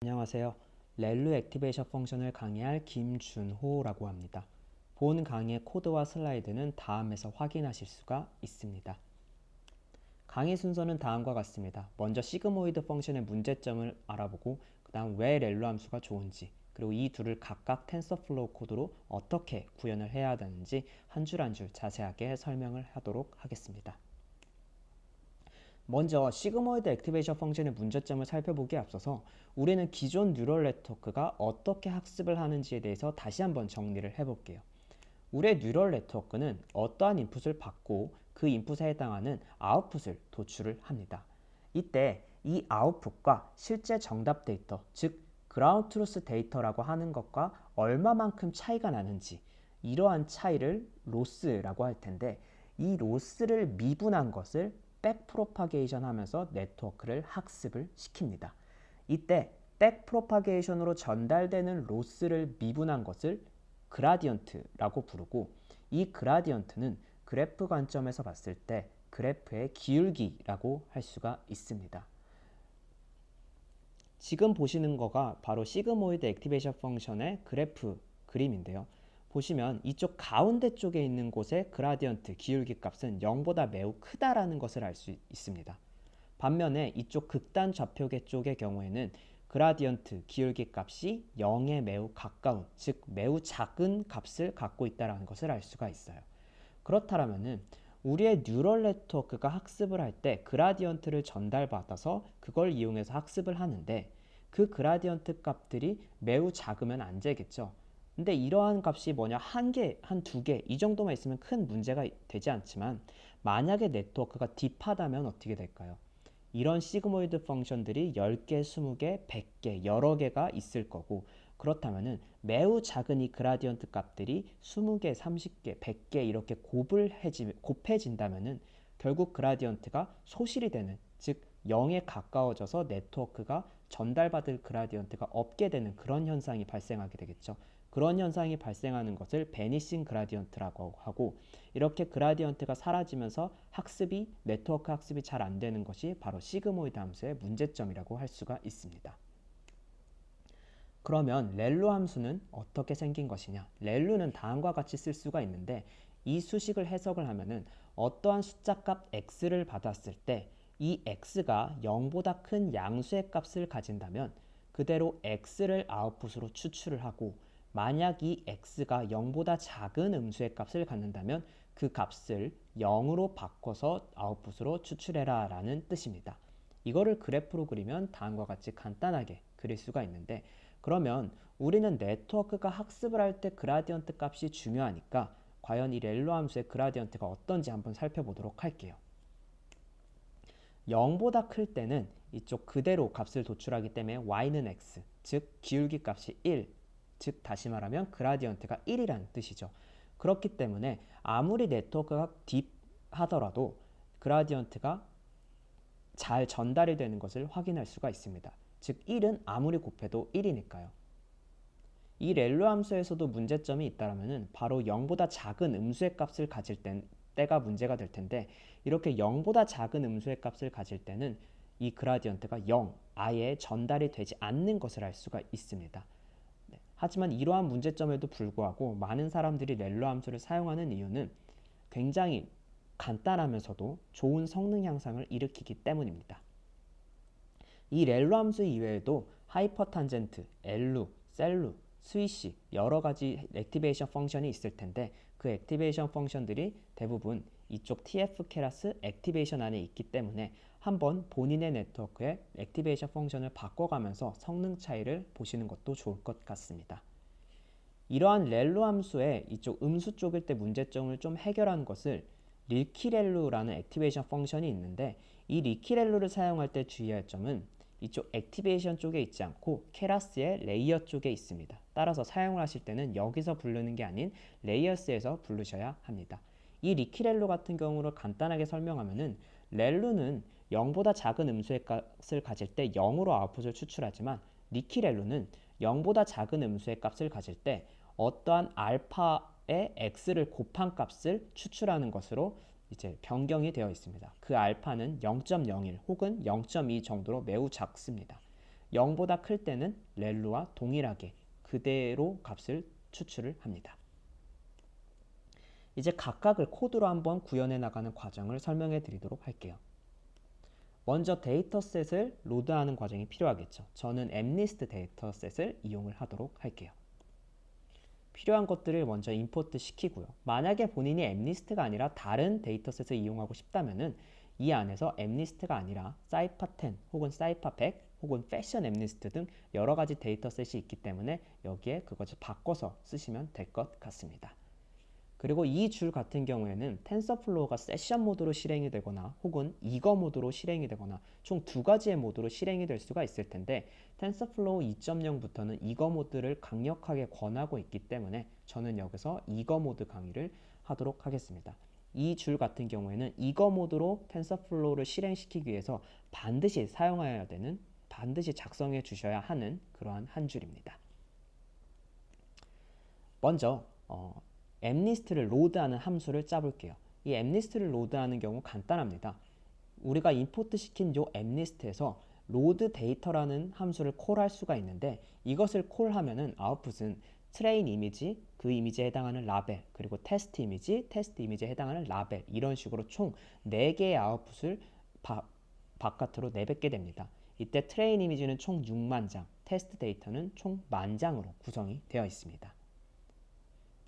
안녕하세요. 렐루 액티베이션 펑션을 강의할 김준호라고 합니다. 본 강의의 코드와 슬라이드는 다음에서 확인하실 수가 있습니다. 강의 순서는 다음과 같습니다. 먼저 시그모이드 펑션의 문제점을 알아보고 그 다음 왜 렐루 함수가 좋은지 그리고 이 둘을 각각 텐서플로우 코드로 어떻게 구현을 해야 하는지 한 줄 한 줄 자세하게 설명을 하도록 하겠습니다. 먼저 시그모이드 액티베이션 펑션의 문제점을 살펴보기에 앞서서 우리는 기존 뉴럴 네트워크가 어떻게 학습을 하는지에 대해서 다시 한번 정리를 해볼게요. 우리의 뉴럴 네트워크는 어떠한 인풋을 받고 그 인풋에 해당하는 아웃풋을 도출을 합니다. 이때 이 아웃풋과 실제 정답 데이터, 즉 그라운드 트루스 데이터라고 하는 것과 얼마만큼 차이가 나는지, 이러한 차이를 로스라고 할 텐데, 이 로스를 미분한 것을 백 프로파게이션 하면서 네트워크를 학습을 시킵니다. 이때 백 프로파게이션으로 전달되는 로스를 미분한 것을 그라디언트라고 부르고, 이 그라디언트는 그래프 관점에서 봤을 때 그래프의 기울기라고 할 수가 있습니다. 지금 보시는 거가 바로 시그모이드 액티베이션 펑션의 그래프 그림인데요. 보시면 이쪽 가운데 쪽에 있는 곳의 그라디언트 기울기 값은 0보다 매우 크다라는 것을 알 수 있습니다. 반면에 이쪽 극단 좌표계 쪽의 경우에는 그라디언트 기울기 값이 0에 매우 가까운, 즉 매우 작은 값을 갖고 있다는 것을 알 수가 있어요. 그렇다면은 우리의 뉴럴 네트워크가 학습을 할 때 그라디언트를 전달받아서 그걸 이용해서 학습을 하는데, 그 그라디언트 값들이 매우 작으면 안 되겠죠. 근데 이러한 값이 뭐냐, 한 개, 한 두 개 이 정도만 있으면 큰 문제가 되지 않지만, 만약에 네트워크가 딥하다면 어떻게 될까요? 이런 시그모이드 펑션들이 10개, 20개, 100개 여러 개가 있을 거고, 그렇다면은 매우 작은 이 그라디언트 값들이 20개, 30개, 100개 이렇게 곱해진다면은 결국 그라디언트가 소실이 되는, 즉 0에 가까워져서 네트워크가 전달받을 그라디언트가 없게 되는 그런 현상이 발생하게 되겠죠. 그런 현상이 발생하는 것을 베니싱 그라디언트라고 하고, 이렇게 그라디언트가 사라지면서 네트워크 학습이 잘 안 되는 것이 바로 시그모이드 함수의 문제점이라고 할 수가 있습니다. 그러면 렐루 함수는 어떻게 생긴 것이냐? 렐루는 다음과 같이 쓸 수가 있는데, 이 수식을 해석을 하면은 어떠한 숫자값 x를 받았을 때 이 x가 0보다 큰 양수의 값을 가진다면 그대로 x를 아웃풋으로 추출을 하고, 만약 이 x가 0보다 작은 음수의 값을 갖는다면 그 값을 0으로 바꿔서 아웃풋으로 추출해라 라는 뜻입니다. 이거를 그래프로 그리면 다음과 같이 간단하게 그릴 수가 있는데, 그러면 우리는 네트워크가 학습을 할 때 그라디언트 값이 중요하니까 과연 이 렐로 함수의 그라디언트가 어떤지 한번 살펴보도록 할게요. 0보다 클 때는 이쪽 그대로 값을 도출하기 때문에 y는 x, 즉 기울기 값이 1, 즉 다시 말하면 그라디언트가 1이라는 뜻이죠. 그렇기 때문에 아무리 네트워크가 딥하더라도 그라디언트가 잘 전달이 되는 것을 확인할 수가 있습니다. 즉 1은 아무리 곱해도 1이니까요. 이 렐로 함수에서도 문제점이 있다면 바로 0보다 작은 음수의 값을 가질 때가 문제가 될 텐데, 이렇게 0보다 작은 음수의 값을 가질 때는 이 그라디언트가 0, 아예 전달이 되지 않는 것을 알 수가 있습니다. 하지만 이러한 문제점에도 불구하고 많은 사람들이 렐로 함수를 사용하는 이유는 굉장히 간단하면서도 좋은 성능 향상을 일으키기 때문입니다. 이 렐로 함수 이외에도 하이퍼탄젠트, 엘루, 셀루, 스위시 여러 가지 액티베이션 펑션이 있을 텐데, 그 액티베이션 펑션들이 대부분 이쪽 TF 케라스 액티베이션 안에 있기 때문에 한번 본인의 네트워크의 액티베이션 펑션을 바꿔가면서 성능 차이를 보시는 것도 좋을 것 같습니다. 이러한 렐로 함수의 이쪽 음수 쪽일 때 문제점을 좀 해결한 것을 리키렐루라는 액티베이션 펑션이 있는데, 이 리키렐루를 사용할 때 주의할 점은 이쪽 액티베이션 쪽에 있지 않고 케라스의 레이어 쪽에 있습니다. 따라서 사용을 하실 때는 여기서 부르는 게 아닌 레이어스에서 부르셔야 합니다. 이 리키렐루 같은 경우를 간단하게 설명하면은, 렐루는 0보다 작은 음수의 값을 가질 때 0으로 아웃풋을 추출하지만, 리키렐루는 0보다 작은 음수의 값을 가질 때 어떠한 알파의 x를 곱한 값을 추출하는 것으로 이제 변경이 되어 있습니다. 그 알파는 0.01 혹은 0.2 정도로 매우 작습니다. 0보다 클 때는 렐로와 동일하게 그대로 값을 추출을 합니다. 이제 각각을 코드로 한번 구현해 나가는 과정을 설명해 드리도록 할게요. 먼저 데이터셋을 로드하는 과정이 필요하겠죠. 저는 mlist 데이터셋을 이용을 하도록 할게요. 필요한 것들을 먼저 임포트 시키고요. 만약에 본인이 mlist가 아니라 다른 데이터셋을 이용하고 싶다면은 이 안에서 mlist가 아니라 사이파10 혹은 사이파100 혹은 패션 mlist 등 여러 가지 데이터셋이 있기 때문에 여기에 그것을 바꿔서 쓰시면 될 것 같습니다. 그리고 이 줄 같은 경우에는 텐서플로우가 세션 모드로 실행이 되거나 혹은 이거 모드로 실행이 되거나 총 두 가지의 모드로 실행이 될 수가 있을 텐데 텐서플로우 2.0부터는 이거 모드를 강력하게 권하고 있기 때문에 저는 여기서 이거 모드 강의를 하도록 하겠습니다. 이 줄 같은 경우에는 이거 모드로 텐서플로우를 실행시키기 위해서 반드시 사용해야 되는, 반드시 작성해 주셔야 하는 그러한 한 줄입니다. 먼저 mlist를 로드하는 함수를 짜볼게요. 이 mlist를 로드하는 경우 간단합니다. 우리가 임포트 시킨 요 mlist에서 로드 데이터라는 함수를 콜할 수가 있는데 이것을 콜하면은 아웃풋은 트레인 이미지, 그 이미지에 해당하는 라벨, 그리고 테스트 이미지, 테스트 이미지에 해당하는 라벨 이런 식으로 총 4개의 아웃풋을 바깥으로 내뱉게 됩니다. 이때 트레인 이미지는 총 6만 장, 테스트 데이터는 총 10,000장으로 구성이 되어 있습니다.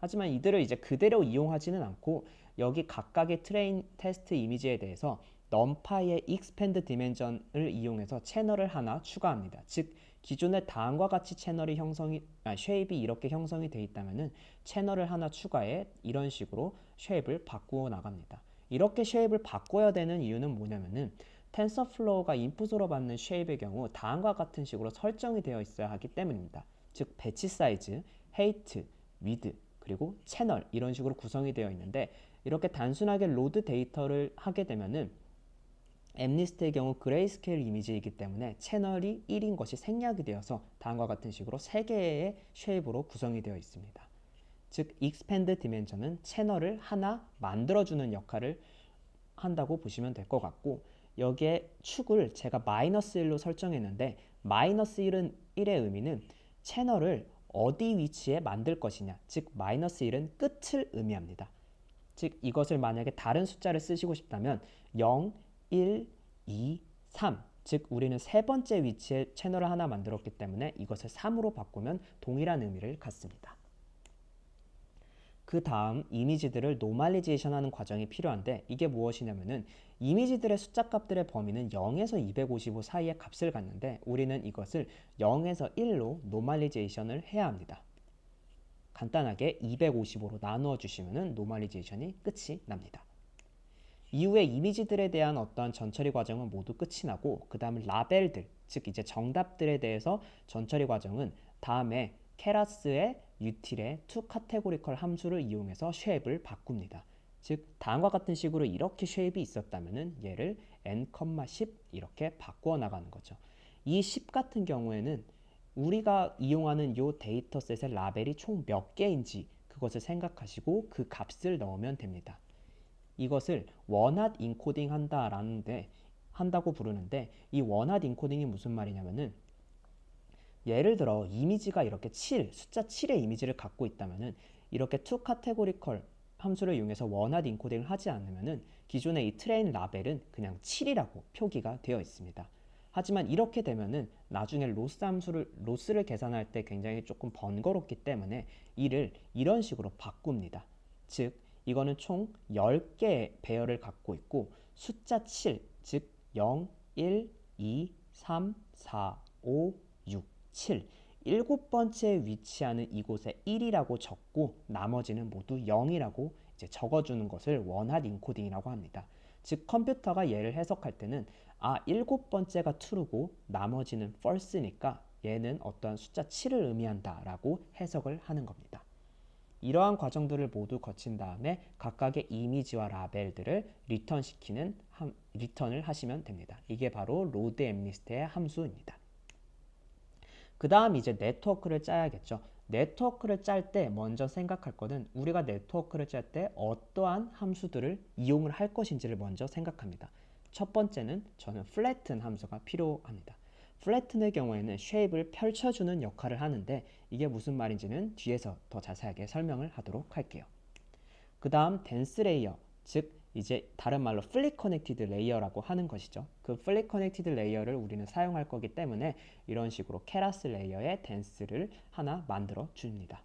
하지만 이들을 이제 그대로 이용하지는 않고 여기 각각의 트레인 테스트 이미지에 대해서 numpy의 expand dimension을 이용해서 채널을 하나 추가합니다. 즉 기존의 다음과 같이 채널이 쉐입이 이렇게 형성이 되어 있다면은 채널을 하나 추가해 이런 식으로 쉐입을 바꾸어 나갑니다. 이렇게 쉐입을 바꿔야 되는 이유는 뭐냐면은 텐서플로우가 인풋으로 받는 쉐입의 경우 다음과 같은 식으로 설정이 되어 있어야 하기 때문입니다. 즉 배치 사이즈, 헤이트, 위드 그리고 채널 이런 식으로 구성이 되어 있는데 이렇게 단순하게 로드 데이터를 하게 되면은 mlist의 경우 그레이스케일 이미지이기 때문에 채널이 1인 것이 생략이 되어서 다음과 같은 식으로 3개의 쉐입으로 구성이 되어 있습니다. 즉 expand dimension은 채널을 하나 만들어주는 역할을 한다고 보시면 될 것 같고 여기에 축을 제가 -1로 설정했는데 -1의 의미는 채널을 어디 위치에 만들 것이냐, 즉 -1은 끝을 의미합니다. 즉 이것을 만약에 다른 숫자를 쓰시고 싶다면 0, 1, 2, 3, 즉 우리는 세 번째 위치에 채널을 하나 만들었기 때문에 이것을 3으로 바꾸면 동일한 의미를 갖습니다. 그 다음 이미지들을 노멀리제이션 하는 과정이 필요한데 이게 무엇이냐면은 이미지들의 숫자 값들의 범위는 0에서 255 사이의 값을 갖는데 우리는 이것을 0에서 1로 노멀리제이션을 해야 합니다. 간단하게 255로 나누어 주시면은 노멀리제이션이 끝이 납니다. 이후에 이미지들에 대한 어떠한 전처리 과정은 모두 끝이 나고 그 다음 라벨들, 즉 이제 정답들에 대해서 전처리 과정은 다음에 케라스의 util의 toCategorical 함수를 이용해서 쉐입을 바꿉니다. 즉 다음과 같은 식으로 이렇게 쉐입이 있었다면 얘를 n,10 이렇게 바꾸어 나가는 거죠. 이 10 같은 경우에는 우리가 이용하는 이 데이터셋의 라벨이 총 몇 개인지 그것을 생각하시고 그 값을 넣으면 됩니다. 이것을 원핫 인코딩 한다고 부르는데 이 원핫 인코딩이 무슨 말이냐면은 예를 들어 이미지가 이렇게 숫자 7의 이미지를 갖고 있다면은 이렇게 toCategorical 함수를 이용해서 원핫 인코딩을 하지 않으면은 기존의 이 트레인 라벨은 그냥 7이라고 표기가 되어 있습니다. 하지만 이렇게 되면은 나중에 로스를 계산할 때 굉장히 조금 번거롭기 때문에 이를 이런 식으로 바꿉니다. 즉 이거는 총 10개의 배열을 갖고 있고 숫자 7, 즉 0, 1, 2, 3, 4, 5, 6, 7 7번째에 위치하는 이곳에 1이라고 적고 나머지는 모두 0이라고 이제 적어주는 것을 원핫 인코딩이라고 합니다. 즉 컴퓨터가 얘를 해석할 때는 7번째가 true고 나머지는 false니까 얘는 어떠한 숫자 7을 의미한다 라고 해석을 하는 겁니다. 이러한 과정들을 모두 거친 다음에 각각의 이미지와 라벨들을 리턴을 하시면 됩니다. 이게 바로 load mlist의 함수입니다. 그 다음 이제 네트워크를 짜야겠죠. 네트워크를 짤 때 먼저 생각할 거는 우리가 네트워크를 짤 때 어떠한 함수들을 이용을 할 것인지를 먼저 생각합니다. 첫 번째는 저는 flatten 함수가 필요합니다. 플래튼의 경우에는 쉐입을 펼쳐주는 역할을 하는데 이게 무슨 말인지는 뒤에서 더 자세하게 설명을 하도록 할게요. 그 다음 덴스 레이어, 즉 이제 다른 말로 플리 커넥티드 레이어라고 하는 것이죠. 그 플리 커넥티드 레이어를 우리는 사용할 거기 때문에 이런 식으로 케라스 레이어의 덴스를 하나 만들어 줍니다.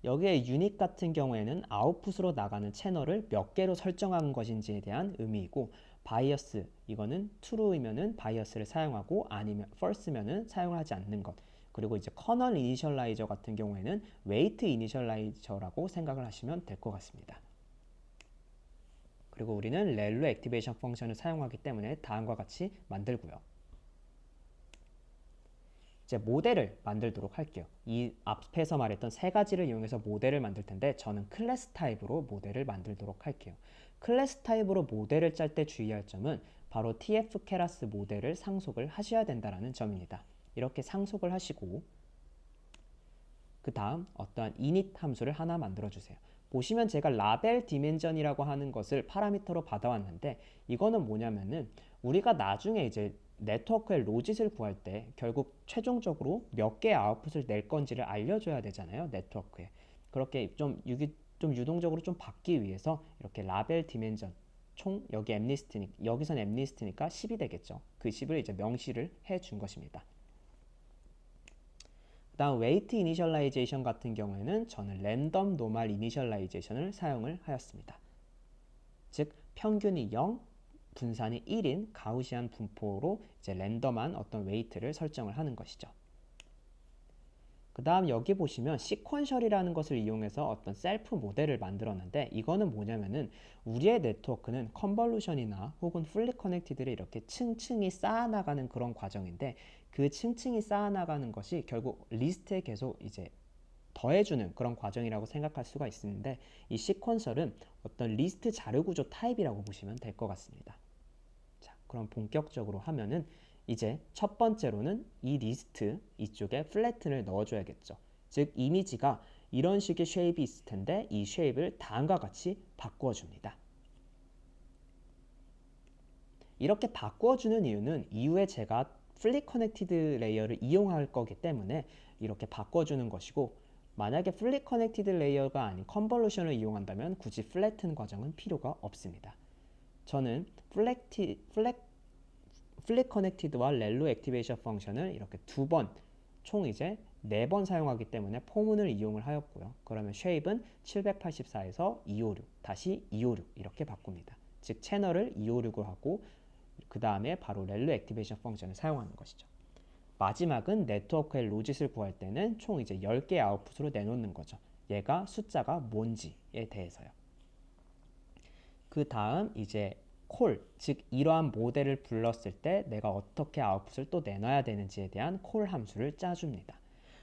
여기에 유닛 같은 경우에는 아웃풋으로 나가는 채널을 몇 개로 설정한 것인지에 대한 의미이고, 바이어스 이거는 true이면은 바이어스를 사용하고 아니면 false면은 사용하지 않는 것. 그리고 이제 커널 이니셜라이저 같은 경우에는 웨이트 이니셜라이저라고 생각을 하시면 될 것 같습니다. 그리고 우리는 렐로 액티베이션 펑션을 사용하기 때문에 다음과 같이 만들고요. 이제 모델을 만들도록 할게요. 이 앞에서 말했던 세 가지를 이용해서 모델을 만들 텐데 저는 클래스 타입으로 모델을 만들도록 할게요. 클래스 타입으로 모델을 짤 때 주의할 점은 바로 tf 케라스 모델을 상속을 하셔야 된다는 점입니다. 이렇게 상속을 하시고 그 다음 어떠한 init 함수를 하나 만들어 주세요. 보시면 제가 라벨 디멘전이라고 하는 것을 파라미터로 받아왔는데 이거는 뭐냐면은 우리가 나중에 이제 네트워크의 로짓을 구할 때 결국 최종적으로 몇 개의 아웃풋을 낼 건지를 알려줘야 되잖아요. 네트워크에. 그렇게 좀 유동적으로 좀 받기 위해서 이렇게 라벨 디멘전 총 여기 엠리스트니 여기선 엠리스트니까 10이 되겠죠. 그 10을 이제 명시를 해 준 것입니다. 그 다음 웨이트 이니셜라이제이션 같은 경우에는 저는 랜덤 노멀 이니셜라이제이션을 사용을 하였습니다. 즉 평균이 0, 분산이 1인 가우시안 분포로 이제 랜덤한 어떤 웨이트를 설정을 하는 것이죠. 그 다음 여기 보시면 시퀀셜이라는 것을 이용해서 어떤 셀프 모델을 만들었는데 이거는 뭐냐면은 우리의 네트워크는 컨볼루션이나 혹은 풀리 커넥티드를 이렇게 층층이 쌓아나가는 그런 과정인데 그 층층이 쌓아나가는 것이 결국 리스트에 계속 이제 더해주는 그런 과정이라고 생각할 수가 있는데 이 시퀀셜은 어떤 리스트 자료구조 타입이라고 보시면 될 것 같습니다. 자, 그럼 본격적으로 하면은 이제 첫 번째로는 이 리스트 이쪽에 플래튼을 넣어줘야겠죠. 즉 이미지가 이런 식의 쉐입이 있을 텐데 이 쉐입을 다음과 같이 바꾸어줍니다. 이렇게 바꾸어주는 이유는 이후에 제가 플리 커넥티드 레이어를 이용할 거기 때문에 이렇게 바꿔주는 것이고 만약에 플리 커넥티드 레이어가 아닌 컨볼루션을 이용한다면 굳이 플래튼 과정은 필요가 없습니다. 저는 플리 커넥티드와 렐로 액티베이션 펑션을 이렇게 두 번, 총 이제 4번 사용하기 때문에 포문을 이용을 하였고요. 그러면 쉐입은 784에서 256, 다시 256 이렇게 바꿉니다. 즉 채널을 256으로 하고 그 다음에 바로 렐로 액티베이션 펑션을 사용하는 것이죠. 마지막은 네트워크의 로짓을 구할 때는 총 이제 10개의 아웃풋으로 내놓는 거죠. 얘가 숫자가 뭔지에 대해서요. 그 다음 이제 콜, 즉 이러한 모델을 불렀을 때 내가 어떻게 아웃풋을 또 내놔야 되는지에 대한 콜 함수를 짜줍니다.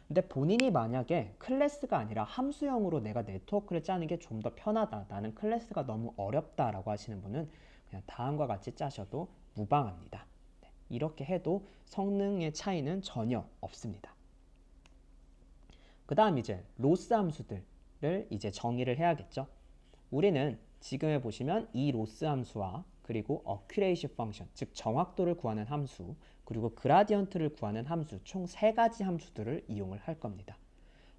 근데 본인이 만약에 클래스가 아니라 함수형으로 내가 네트워크를 짜는 게 좀 더 편하다, 나는 클래스가 너무 어렵다라고 하시는 분은 그냥 다음과 같이 짜셔도 무방합니다. 네, 이렇게 해도 성능의 차이는 전혀 없습니다. 그 다음 이제 로스 함수들을 이제 정의를 해야겠죠. 우리는 지금에 보시면 이 로스 함수와 그리고 어큐레이시 펑션, 즉 정확도를 구하는 함수, 그리고 그라디언트를 구하는 함수, 총 3가지 함수들을 이용을 할 겁니다.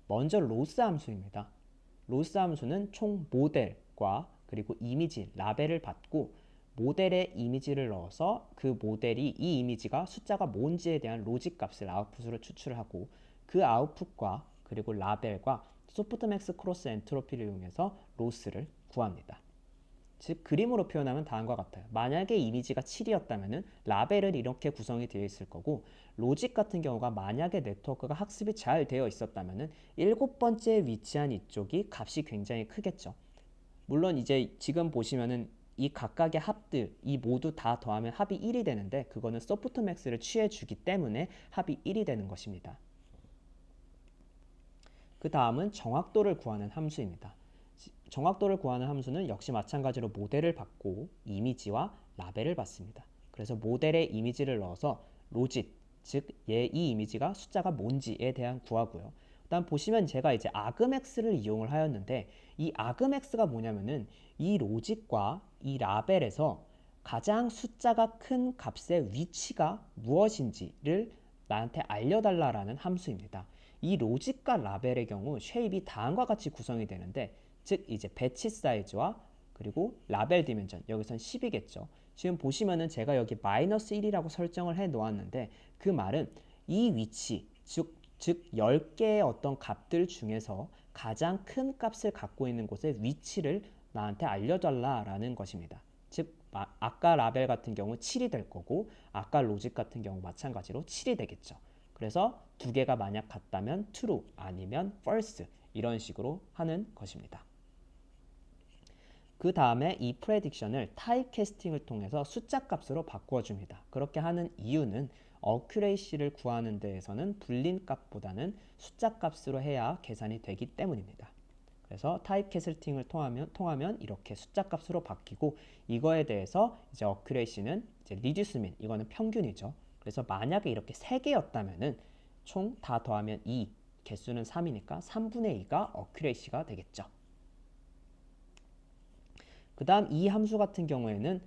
먼저 로스 함수입니다. 로스 함수는 총 모델과 그리고 이미지, 라벨을 받고 모델에 이미지를 넣어서 그 모델이 이 이미지가 숫자가 뭔지에 대한 로직 값을 아웃풋으로 추출하고 그 아웃풋과 그리고 라벨과 소프트맥스 크로스 엔트로피를 이용해서 로스를 구합니다. 즉 그림으로 표현하면 다음과 같아요. 만약에 이미지가 7이었다면 라벨은 이렇게 구성이 되어 있을 거고 로직 같은 경우가 만약에 네트워크가 학습이 잘 되어 있었다면 7번째에 위치한 이쪽이 값이 굉장히 크겠죠. 물론 이제 지금 보시면은 이 각각의 합들 이 모두 다 더하면 합이 1이 되는데 그거는 소프트맥스를 취해주기 때문에 합이 1이 되는 것입니다. 그 다음은 정확도를 구하는 함수입니다. 정확도를 구하는 함수는 역시 마찬가지로 모델을 받고 이미지와 라벨을 받습니다. 그래서 모델에 이미지를 넣어서 로짓, 즉 이 이미지가 숫자가 뭔지에 대한 구하고요. 일단 보시면 제가 이제 아그맥스를 이용을 하였는데 이 아그맥스가 뭐냐면은 이 로직과 이 라벨에서 가장 숫자가 큰 값의 위치가 무엇인지를 나한테 알려달라라는 함수입니다. 이 로직과 라벨의 경우 쉐입이 다음과 같이 구성이 되는데, 즉 이제 배치 사이즈와 그리고 라벨 디멘전, 여기선 10이겠죠. 지금 보시면은 제가 여기 -1이라고 설정을 해 놓았는데, 그 말은 이 위치, 즉 10개의 어떤 값들 중에서 가장 큰 값을 갖고 있는 곳의 위치를 나한테 알려달라라는 것입니다. 즉 아까 라벨 같은 경우 7이 될 거고, 아까 로직 같은 경우 마찬가지로 7이 되겠죠. 그래서 두 개가 만약 같다면 true, 아니면 false, 이런 식으로 하는 것입니다. 그 다음에 이 prediction을 타입캐스팅을 통해서 숫자 값으로 바꾸어 줍니다. 그렇게 하는 이유는 accuracy를 구하는 데에서는 불린 값보다는 숫자 값으로 해야 계산이 되기 때문입니다. 그래서 타입캐스팅을 통하면 이렇게 숫자 값으로 바뀌고, 이거에 대해서 이제 accuracy는 이제 reduce mean, 이거는 평균이죠. 그래서 만약에 이렇게 3개였다면은 총 다 더하면 2, 개수는 3이니까 3분의 2가 accuracy가 되겠죠. 그 다음 이 함수 같은 경우에는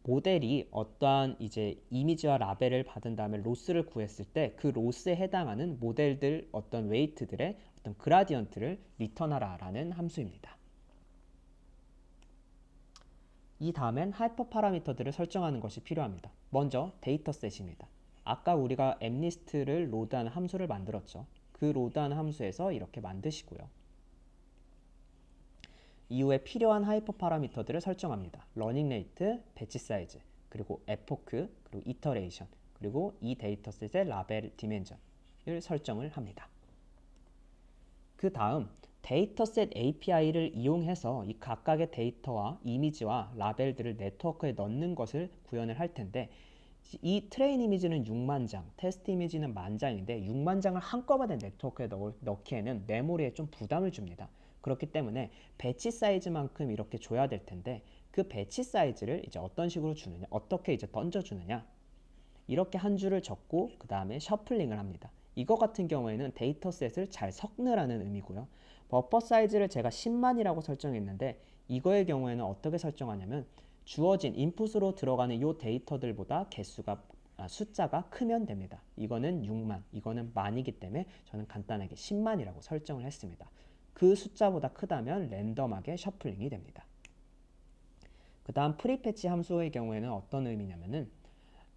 모델이 어떠한 이제 이미지와 라벨을 받은 다음에 로스를 구했을 때 그 로스에 해당하는 모델들 어떤 웨이트들의 어떤 그라디언트를 리턴하라 라는 함수입니다. 이 다음엔 하이퍼 파라미터들을 설정하는 것이 필요합니다. 먼저 데이터셋입니다. 아까 우리가 앱리스트를 로드하는 함수를 만들었죠. 그 로드하는 함수에서 이렇게 만드시고요. 이후에 필요한 하이퍼 파라미터들을 설정합니다. 러닝 레이트, 배치 사이즈, 그리고 에포크, 그리고 이터레이션, 그리고 이 데이터셋의 라벨 디멘전을 설정을 합니다. 그 다음 데이터셋 API를 이용해서 이 각각의 데이터와 이미지와 라벨들을 네트워크에 넣는 것을 구현을 할 텐데, 이 트레인 이미지는 6만 장, 테스트 이미지는 10,000장인데 6만 장을 한꺼번에 네트워크에 넣기에는 메모리에 좀 부담을 줍니다. 그렇기 때문에 배치 사이즈만큼 이렇게 줘야 될 텐데, 그 배치 사이즈를 이제 어떤 식으로 주느냐, 어떻게 이제 던져주느냐, 이렇게 한 줄을 적고 그 다음에 셔플링을 합니다. 이거 같은 경우에는 데이터셋을 잘 섞느라는 의미고요. 버퍼 사이즈를 제가 10만이라고 설정했는데, 이거의 경우에는 어떻게 설정하냐면 주어진 인풋으로 들어가는 이 데이터들보다 숫자가 크면 됩니다. 이거는 6만, 이거는 만이기 때문에 저는 간단하게 10만이라고 설정을 했습니다. 그 숫자보다 크다면 랜덤하게 셔플링이 됩니다. 그 다음 프리패치 함수의 경우에는 어떤 의미냐면은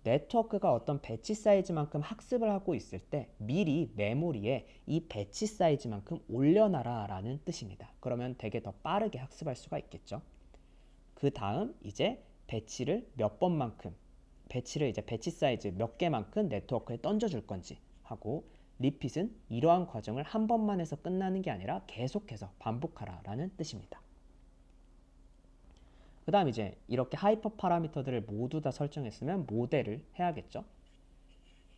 네트워크가 어떤 배치 사이즈만큼 학습을 하고 있을 때 미리 메모리에 이 배치 사이즈만큼 올려놔라 라는 뜻입니다. 그러면 되게 더 빠르게 학습할 수가 있겠죠. 그 다음 이제 배치를 몇 번만큼, 배치를 이제 배치 사이즈 몇 개만큼 네트워크에 던져줄 건지 하고, 리핏은 이러한 과정을 한 번만 해서 끝나는 게 아니라 계속해서 반복하라 라는 뜻입니다. 그 다음 이제 이렇게 하이퍼 파라미터들을 모두 다 설정했으면 모델을 해야겠죠.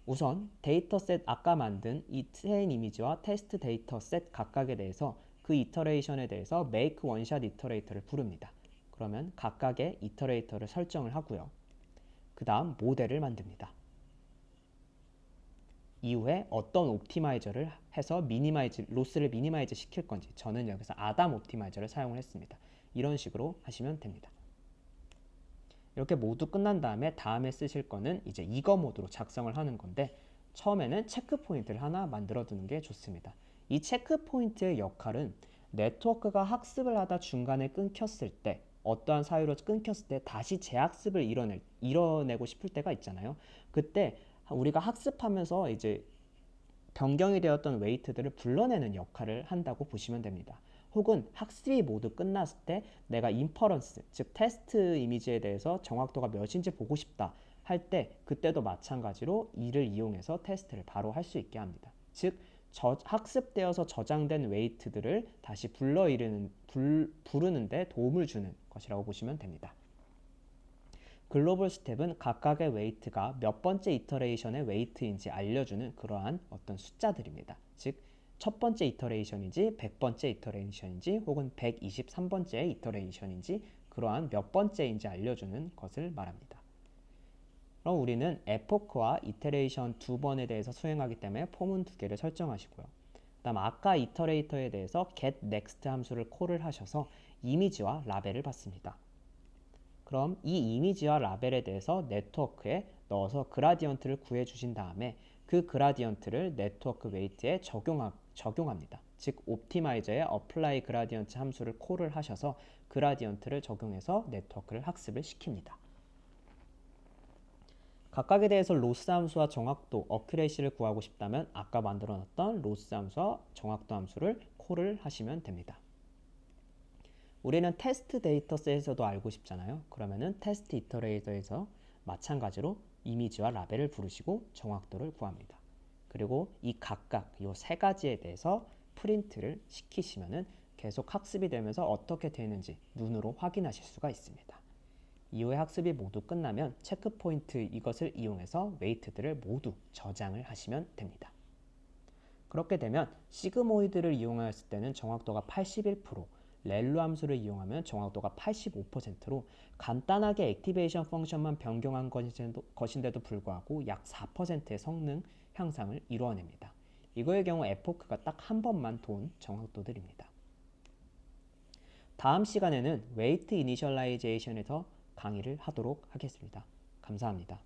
우선 데이터셋 아까 만든 이 트레인 이미지와 테스트 데이터셋 각각에 대해서 그 이터레이션에 대해서 make 원샷 이터레이터를 부릅니다. 그러면 각각의 이터레이터를 설정을 하고요. 그 다음 모델을 만듭니다. 이후에 어떤 옵티마이저를 해서 로스를 미니마이즈 시킬 건지, 저는 여기서 아담 옵티마이저를 사용을 했습니다. 이런 식으로 하시면 됩니다. 이렇게 모두 끝난 다음에 쓰실 거는 이제 이거 모드로 작성을 하는 건데, 처음에는 체크 포인트를 하나 만들어 두는 게 좋습니다. 이 체크 포인트의 역할은 네트워크가 학습을 하다 중간에 끊겼을 때, 어떠한 사유로 끊겼을 때 다시 재학습을 이뤄내고 싶을 때가 있잖아요. 그때 우리가 학습하면서 이제 변경이 되었던 웨이트들을 불러내는 역할을 한다고 보시면 됩니다. 혹은 학습이 모두 끝났을 때 내가 인퍼런스, 즉 테스트 이미지에 대해서 정확도가 몇인지 보고 싶다 할 때, 그때도 마찬가지로 이를 이용해서 테스트를 바로 할 수 있게 합니다. 즉 학습되어서 저장된 웨이트들을 다시 부르는 데 도움을 주는 것이라고 보시면 됩니다. 글로벌 스텝은 각각의 웨이트가 몇 번째 이터레이션의 웨이트인지 알려주는 그러한 어떤 숫자들입니다. 즉 첫 번째 이터레이션인지 100번째 이터레이션인지 혹은 123번째 이터레이션인지 그러한 몇 번째인지 알려주는 것을 말합니다. 그럼 우리는 에포크와 이터레이션 두 번에 대해서 수행하기 때문에 포문 두 개를 설정하시고요. 그 다음 아까 이터레이터에 대해서 getNext 함수를 콜을 하셔서 이미지와 라벨을 받습니다. 그럼 이 이미지와 라벨에 대해서 네트워크에 넣어서 그라디언트를 구해주신 다음에 그 그라디언트를 네트워크 웨이트에 적용합니다. 즉 옵티마이저의 apply 그라디언트 함수를 콜을 하셔서 그라디언트를 적용해서 네트워크를 학습을 시킵니다. 각각에 대해서 로스 함수와 정확도, 어큐레이시를 구하고 싶다면 아까 만들어놨던 로스 함수와 정확도 함수를 콜을 하시면 됩니다. 우리는 테스트 데이터셋에서도 알고 싶잖아요. 그러면은 테스트 이터레이터에서 마찬가지로 이미지와 라벨을 부르시고 정확도를 구합니다. 그리고 이 각각 이 세 가지에 대해서 프린트를 시키시면은 계속 학습이 되면서 어떻게 되는지 눈으로 확인하실 수가 있습니다. 이후에 학습이 모두 끝나면 체크 포인트 이것을 이용해서 웨이트들을 모두 저장을 하시면 됩니다. 그렇게 되면 시그모이드를 이용하였을 때는 정확도가 81%, 렐로 함수를 이용하면 정확도가 85%로 간단하게 액티베이션 펑션만 변경한 것인데도 불구하고 약 4%의 성능 향상을 이루어냅니다. 이거의 경우 에포크가 딱 한 번만 돈 정확도들입니다. 다음 시간에는 웨이트 이니셜라이제이션에서 강의를 하도록 하겠습니다. 감사합니다.